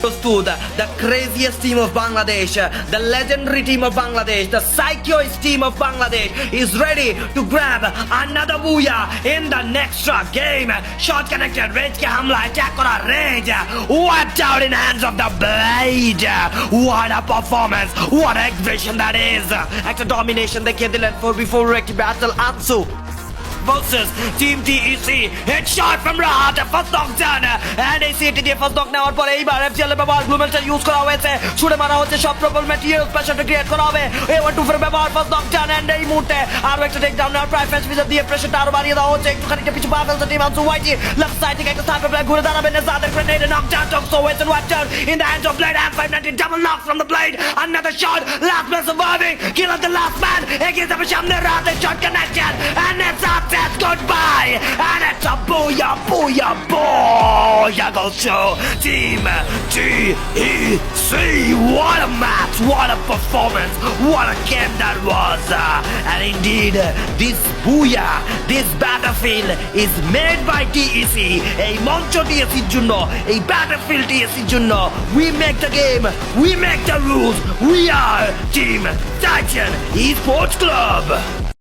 Stood, the craziest team of Bangladesh, the legendary team of Bangladesh, the psychoist team of Bangladesh is ready to grab another booyah in the next game. Shot connected, Rage ke hamla, attack kora Rage, wiped out in hands of the Blade. What a performance, what aggression that is. একটা domination দেখিয়ে দিলেন 4v4 একটি battle Ansu versus Team TEC. Headshot from Rahat, first knockdown, and ACT দিয়ে first knock নেওয়ার পরে এইবার FGL এর ব্যবহার ব্লুমেলটা ইউজ করা হয়েছে, ছুড়ে মারা হচ্ছে সব প্রবল ম্যাটেরিয়াল, প্রেসারটা ক্রিয়েট করা হবে A12 এর ব্যবহার, ফার্স্ট নকডাউন, এন্ড এই মুহূর্তে আরো একটা টেকডাউন নেওয়ার প্রায় ফেস ভিজার দিয়ে প্রেসারটা আরো বাড়িয়ে দেওয়া হচ্ছে, একটু খানিকটা পিছু পা ফেলছে টিম আনসু ওয়াইটি, লেফট সাইড থেকে একটা সাইড প্লেয়ার ঘুরে দাঁড়াবে, নেজাদের গ্রেনেড নকডাউন, টক্সো ওয়েসন wiped out in the hands of Blade, and 590 double knock from the Blade, another shot, last man surviving, kill of the last man, এগিয়ে যাবে সামনে রাতের shot connection, and it's a death goodbye. And it's a booyah, booyah, booyah goes to Team TEC. What a match, what a performance, what a game that was. And indeed, this booyah, this battlefield is made by TEC. এই মঞ্চ TEC এর জন্য, এই battlefield TEC এর জন্য. We make the game, we make the rules. We are Team Titan Esports Club.